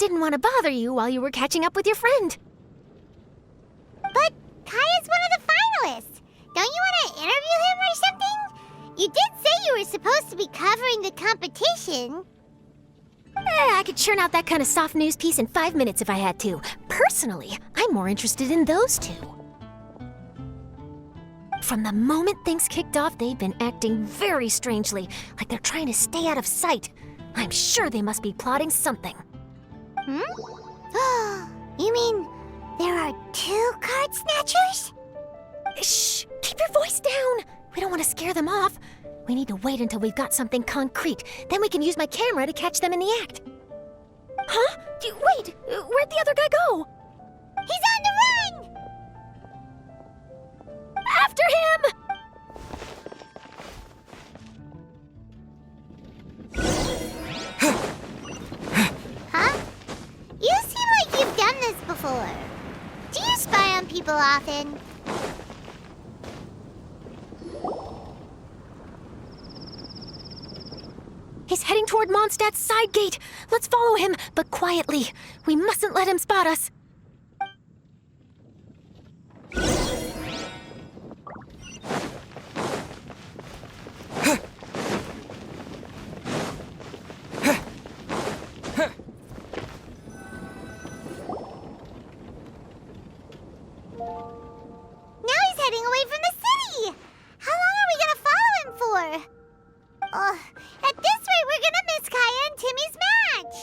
didn't want to bother you while you were catching up with your friend. But Kaya's one of the finalists. Don't you want to interview him or something? You did say you were supposed to be covering the competition. I could churn out that kind of soft news piece in 5 minutes if I had to. Personally, I'm more interested in those two. From the moment things kicked off, they've been acting very strangely, like they're trying to stay out of sight. I'm sure they must be plotting something. You mean there are 2 card snatchers? Shh! Keep your voice down! We don't want to scare them off. We need to wait until we've got something concrete. Then we can use my camera to catch them in the act. Huh? Wait! Where'd the other guy go? He's on the run! After him! Huh? You seem like you've done this before. Do you spy on people often? He's heading toward Mondstadt's side gate. Let's follow him, but quietly. We mustn't let him spot us. Now he's heading away from the city! How long are we gonna follow him for? At this rate, we're gonna miss Kaya and Timmy's match!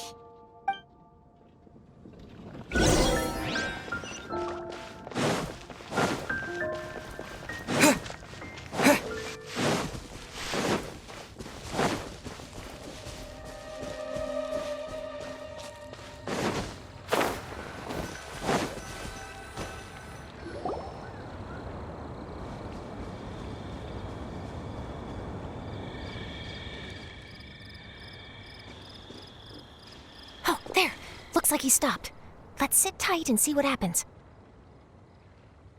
Oh, there. Looks like he stopped. Let's sit tight and see what happens.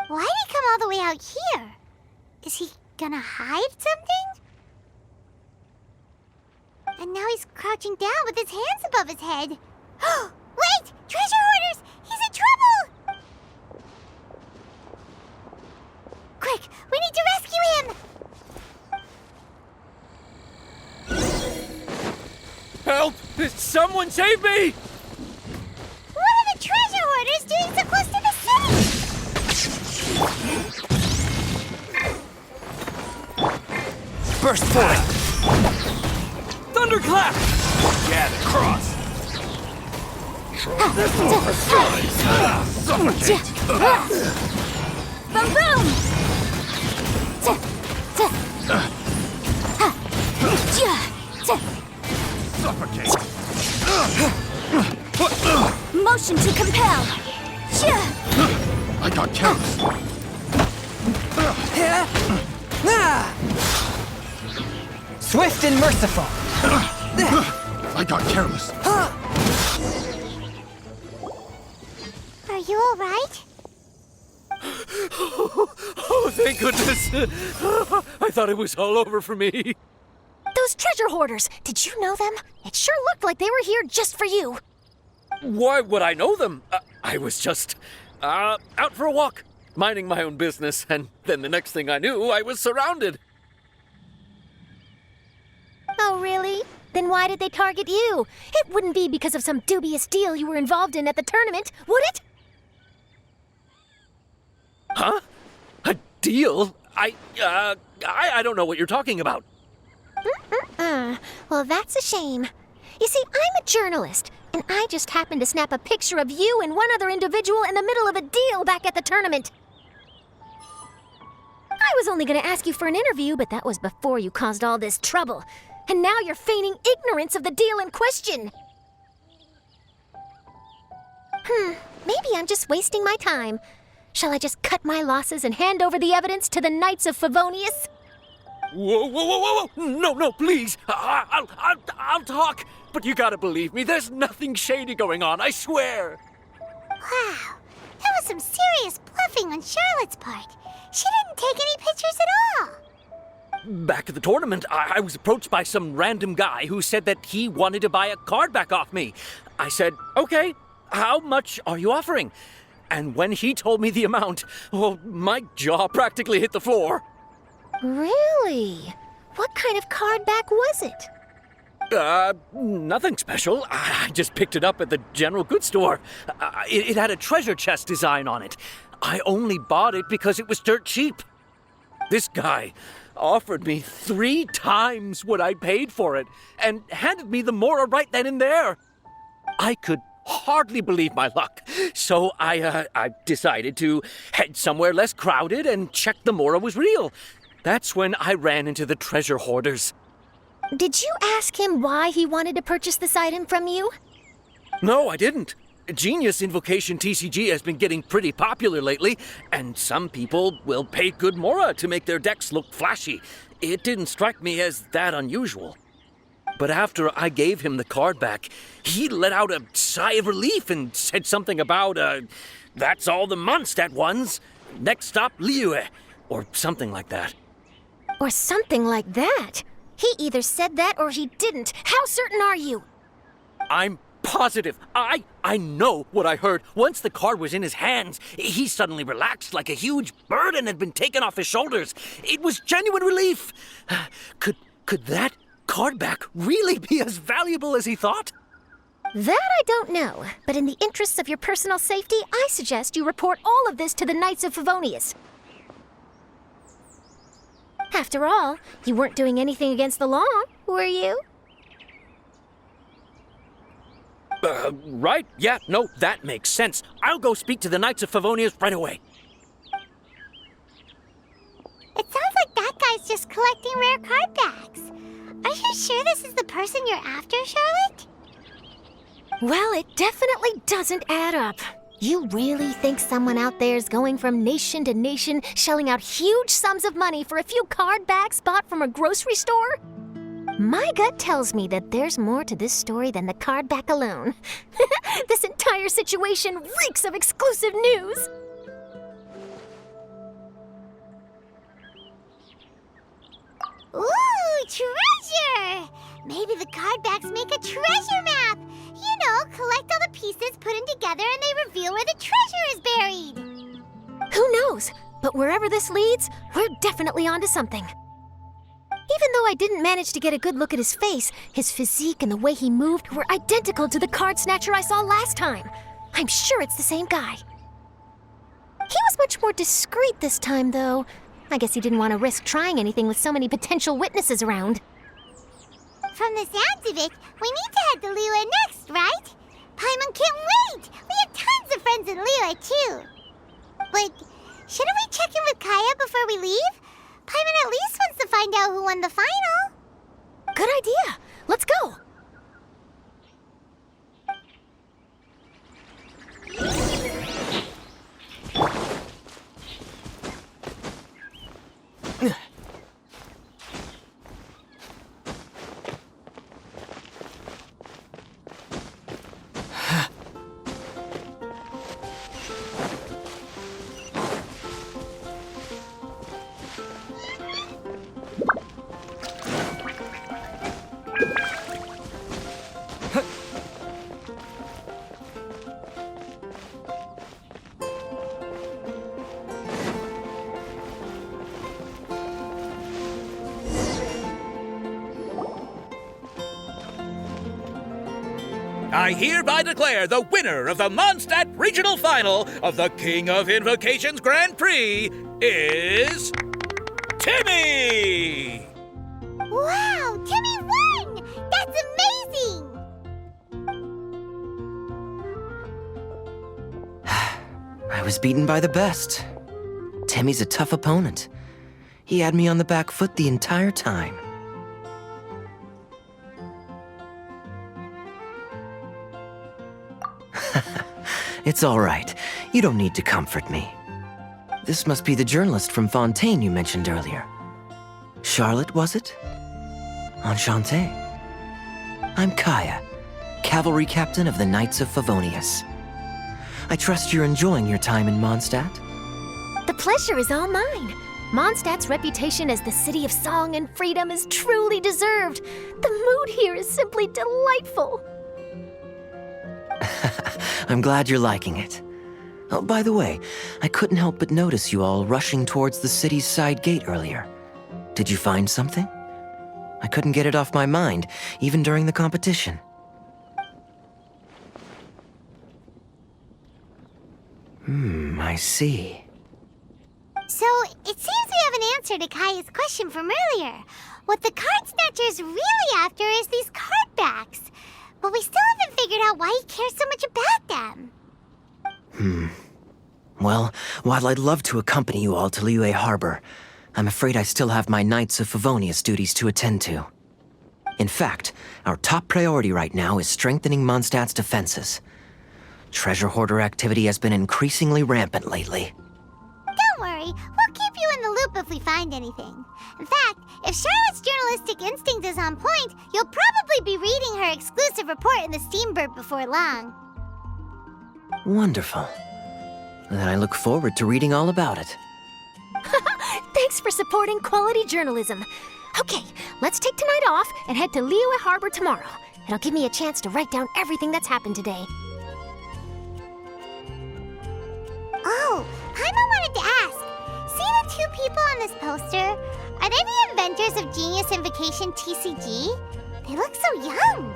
Why'd he come all the way out here? Is he gonna hide something? And now he's crouching down with his hands above his head. Wait! Treasure hoarders! He's in trouble! Quick! We need to rescue him! Help! Someone save me! What are the treasure hoarders doing so close to the city? Burst forth! Thunderclap! Get across! Suffocate! Boom, boom! Suffocate! Motion to compel! I got careless. Swift and merciful. I got careless. Are you alright? Oh, thank goodness. I thought it was all over for me. Those treasure hoarders, did you know them? It sure looked like they were here just for you. Why would I know them? I was just out for a walk, minding my own business, and then the next thing I knew, I was surrounded. Oh, really? Then why did they target you? It wouldn't be because of some dubious deal you were involved in at the tournament, would it? Huh? A deal? I don't know what you're talking about. Well, that's a shame. You see, I'm a journalist, and I just happened to snap a picture of you and one other individual in the middle of a deal back at the tournament. I was only going to ask you for an interview, but that was before you caused all this trouble. And now you're feigning ignorance of the deal in question. Maybe I'm just wasting my time. Shall I just cut my losses and hand over the evidence to the Knights of Favonius? Whoa, whoa, whoa, whoa, whoa! No, please. I'll talk. But you gotta believe me, there's nothing shady going on, I swear. Wow, that was some serious bluffing on Charlotte's part. She didn't take any pictures at all. Back at the tournament, I was approached by some random guy who said that he wanted to buy a card back off me. I said, okay, how much are you offering? And when he told me the amount, oh, my jaw practically hit the floor. Really? What kind of card back was it? Nothing special. I just picked it up at the general goods store. It had a treasure chest design on it. I only bought it because it was dirt cheap. This guy offered me 3 times what I paid for it and handed me the Mora right then and there. I could hardly believe my luck, so I decided to head somewhere less crowded and check the Mora was real. That's when I ran into the treasure hoarders. Did you ask him why he wanted to purchase this item from you? No, I didn't. Genius Invocation TCG has been getting pretty popular lately, and some people will pay good Mora to make their decks look flashy. It didn't strike me as that unusual. But after I gave him the card back, he let out a sigh of relief and said something about, that's all the Mondstadt ones. Next stop, Liyue, or something like that. Or something like that? He either said that or he didn't. How certain are you? I'm positive. I know what I heard. Once the card was in his hands, he suddenly relaxed like a huge burden had been taken off his shoulders. It was genuine relief. Could that card back really be as valuable as he thought? That I don't know, but in the interests of your personal safety, I suggest you report all of this to the Knights of Favonius. After all, you weren't doing anything against the law, were you? Right. Yeah, no, that makes sense. I'll go speak to the Knights of Favonius right away. It sounds like that guy's just collecting rare card backs. Are you sure this is the person you're after, Charlotte? Well, it definitely doesn't add up. You really think someone out there is going from nation to nation, shelling out huge sums of money for a few card backs bought from a grocery store? My gut tells me that there's more to this story than the card back alone. This entire situation reeks of exclusive news. Ooh, treasure! Maybe the card backs make a treasure map. You know, collect all the pieces, put them together, and they reveal where the treasure is buried. Who knows? But wherever this leads, we're definitely onto something. Even though I didn't manage to get a good look at his face, his physique and the way he moved were identical to the card snatcher I saw last time. I'm sure it's the same guy. He was much more discreet this time, though. I guess he didn't want to risk trying anything with so many potential witnesses around. From the sounds of it, we need to head to Liyue next, right? Paimon can't wait! We have tons of friends in Liyue, too. But shouldn't we check in with Kaya before we leave? Paimon at least wants to find out who won the final. Good idea. Let's go. I hereby declare the winner of the Mondstadt Regional Final of the King of Invocations Grand Prix is Timmy! Wow, Timmy won! That's amazing! I was beaten by the best. Timmy's a tough opponent. He had me on the back foot the entire time. It's all right. You don't need to comfort me. This must be the journalist from Fontaine you mentioned earlier. Charlotte, was it? Enchanté. I'm Kaya, cavalry captain of the Knights of Favonius. I trust you're enjoying your time in Mondstadt? The pleasure is all mine. Mondstadt's reputation as the city of song and freedom is truly deserved. The mood here is simply delightful. I'm glad you're liking it. Oh, by the way, I couldn't help but notice you all rushing towards the city's side gate earlier. Did you find something? I couldn't get it off my mind, even during the competition. I see. So, it seems we have an answer to Kaya's question from earlier. What the card snatcher's really after is these card backs. But we still haven't figured out why he cares so much about them. Well, while I'd love to accompany you all to Liyue Harbor, I'm afraid I still have my Knights of Favonius duties to attend to. In fact, our top priority right now is strengthening Mondstadt's defenses. Treasure hoarder activity has been increasingly rampant lately. Don't worry, we'll keep you in the loop if we find anything. In fact, if Charlotte's journalistic instinct is on point, you'll probably be reading her exclusive report in the Steambird before long. Wonderful. Then I look forward to reading all about it. Thanks for supporting quality journalism. Okay, let's take tonight off and head to Liyue Harbor tomorrow. It'll give me a chance to write down everything that's happened today. Oh, Paimon wanted to ask. See the two people on this poster? Are they the inventors of Genius Invocation TCG? They look so young.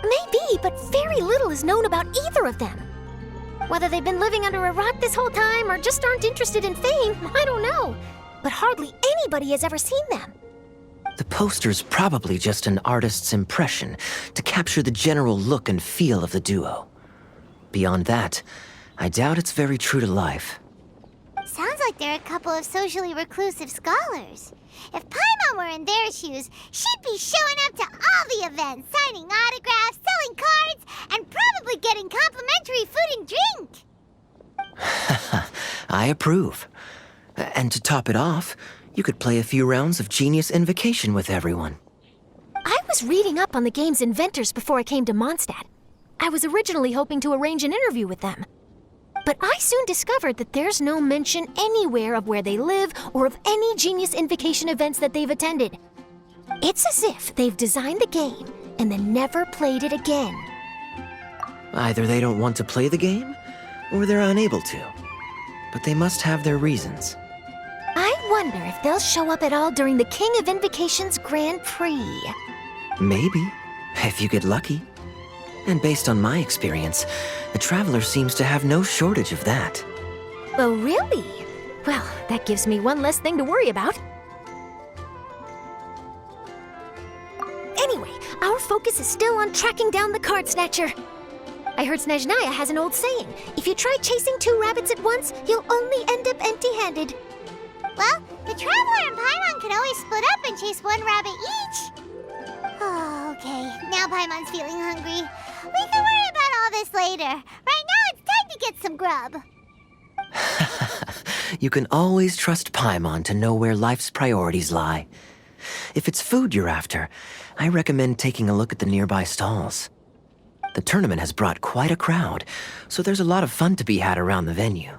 Maybe, but very little is known about either of them. Whether they've been living under a rock this whole time or just aren't interested in fame, I don't know. But hardly anybody has ever seen them. The poster's probably just an artist's impression to capture the general look and feel of the duo. Beyond that, I doubt it's very true to life. Sounds like they're a couple of socially reclusive scholars. If Paimon were in their shoes, she'd be showing up to all the events, signing autographs, selling cards, and probably getting complimentary food and drink. I approve. And to top it off, you could play a few rounds of Genius Invocation with everyone. I was reading up on the game's inventors before I came to Mondstadt. I was originally hoping to arrange an interview with them. But I soon discovered that there's no mention anywhere of where they live or of any Genius Invocation events that they've attended. It's as if they've designed the game and then never played it again. Either they don't want to play the game, or they're unable to. But they must have their reasons. I wonder if they'll show up at all during the King of Invocation's Grand Prix. Maybe, if you get lucky. And based on my experience, the Traveler seems to have no shortage of that. Oh, really? Well, that gives me one less thing to worry about. Anyway, our focus is still on tracking down the card snatcher. I heard Snezhnaya has an old saying. If you try chasing two rabbits at once, you'll only end up empty-handed. Well, the Traveler and Paimon can always split up and chase one rabbit each. Oh, okay. Now Paimon's feeling hungry. We can worry about all this later. Right now, it's time to get some grub. You can always trust Paimon to know where life's priorities lie. If it's food you're after, I recommend taking a look at the nearby stalls. The tournament has brought quite a crowd, so there's a lot of fun to be had around the venue.